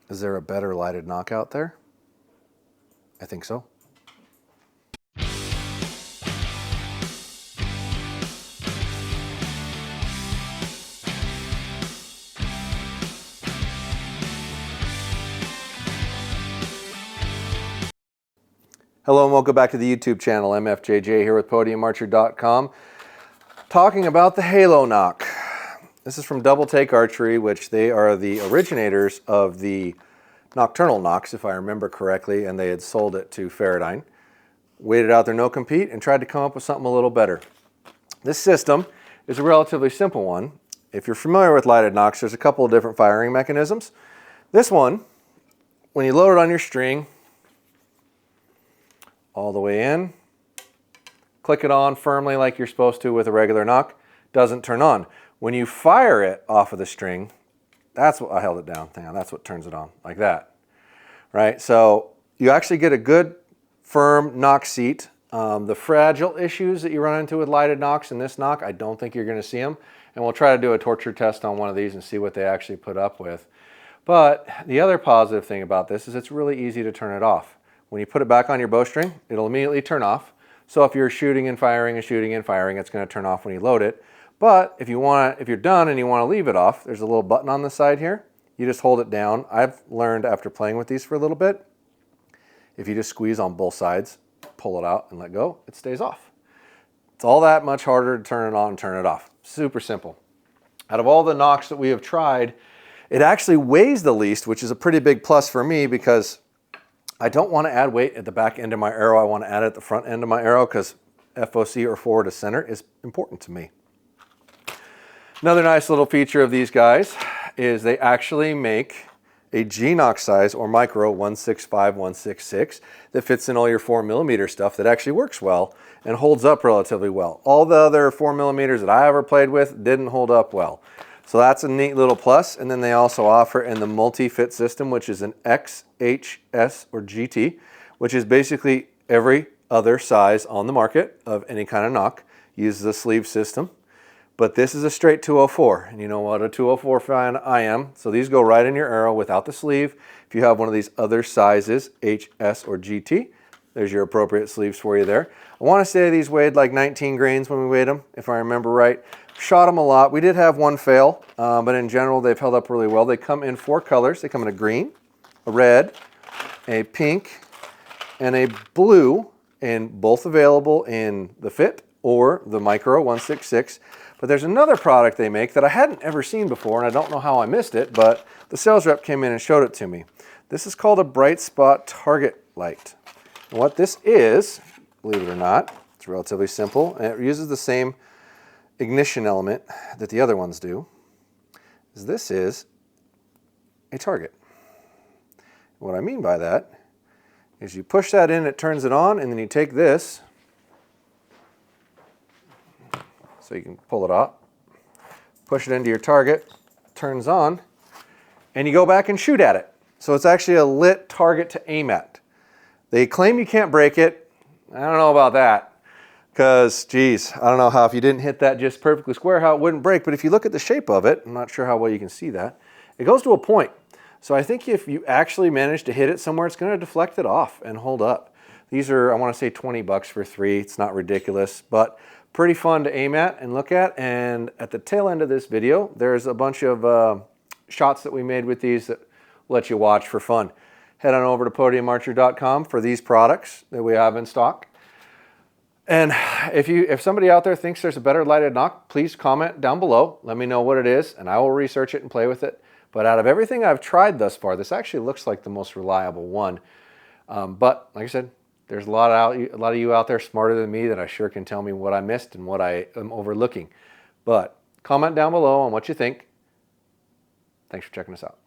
Is there a better lighted knock out there? I think so. Hello and welcome back to the YouTube channel. MFJJ here with PodiumArcher.com, talking about the Halo Nock. This is from Double Take Archery, which they are the originators of the nocturnal Nocks, if I remember correctly, and they had sold it to Faraday. Waited out their no compete and tried to come up with something a little better. This system is a relatively simple one. If you're familiar with lighted Nocks, there's a couple of different firing mechanisms. This one, when you load it on your string, all the way in, click it on firmly like you're supposed to with a regular knock, doesn't turn on. When you fire it off of the string, that's what I held it down. Hang on, that's what turns it on, like that. Right? So you actually get a good firm knock seat. The fragile issues that you run into with lighted Nocks in this knock, I don't think you're going to see them. And we'll try to do a torture test on one of these and see what they actually put up with. But the other positive thing about this is it's really easy to turn it off. When you put it back on your bowstring, it'll immediately turn off. So if you're shooting and firing, it's going to turn off when you load it. But if you're done and you want to leave it off, there's a little button on the side here. You just hold it down. I've learned after playing with these for a little bit, if you just squeeze on both sides, pull it out and let go, it stays off. It's all that much harder to turn it on and turn it off. Super simple. Out of all the Nocks that we have tried, it actually weighs the least, which is a pretty big plus for me because I don't want to add weight at the back end of my arrow. I want to add it at the front end of my arrow because FOC, or forward to center, is important to me. Another nice little feature of these guys is they actually make a G-Nock size or micro 165, 166 that fits in all your 4mm stuff that actually works well and holds up relatively well. All the other 4mm that I ever played with didn't hold up well. So that's a neat little plus. And then they also offer in the multi-fit system, which is an X, H, S, or GT, which is basically every other size on the market of any kind of knock uses a sleeve system. But this is a straight 204, and you know what a 204 fan I am. So these go right in your arrow without the sleeve. If you have one of these other sizes, H, S, or GT, there's your appropriate sleeves for you there. I want to say these weighed like 19 grains when we weighed them, if I remember right. Shot them a lot. We did have one fail, but in general, they've held up really well. They come in 4 colors. They come in a green, a red, a pink, and a blue, and both available in the Fit or the Micro 166. But there's another product they make that I hadn't ever seen before, and I don't know how I missed it, but the sales rep came in and showed it to me. This is called a Bright Spot Target Light. And what this is, believe it or not, it's relatively simple, and it uses the same ignition element that the other ones do. This is a target. What I mean by that is you push that in, it turns it on, and then you take this, so you can pull it out, push it into your target, turns on, and you go back and shoot at it. So it's actually a lit target to aim at. They claim you can't break it. I don't know about that. Because, geez, I don't know how if you didn't hit that just perfectly square, how it wouldn't break. But if you look at the shape of it, I'm not sure how well you can see that, it goes to a point. So I think if you actually manage to hit it somewhere, it's going to deflect it off and hold up. These are, I want to say, 20 bucks for 3. It's not ridiculous, but pretty fun to aim at and look at. And at the tail end of this video, there's a bunch of shots that we made with these that we'll let you watch for fun. Head on over to PodiumArcher.com for these products that we have in stock. And if somebody out there thinks there's a better lighted Nock, please comment down below. Let me know what it is, and I will research it and play with it. But out of everything I've tried thus far, this actually looks like the most reliable one. But like I said, there's a lot of you out there smarter than me that I sure can tell me what I missed and what I am overlooking. But comment down below on what you think. Thanks for checking us out.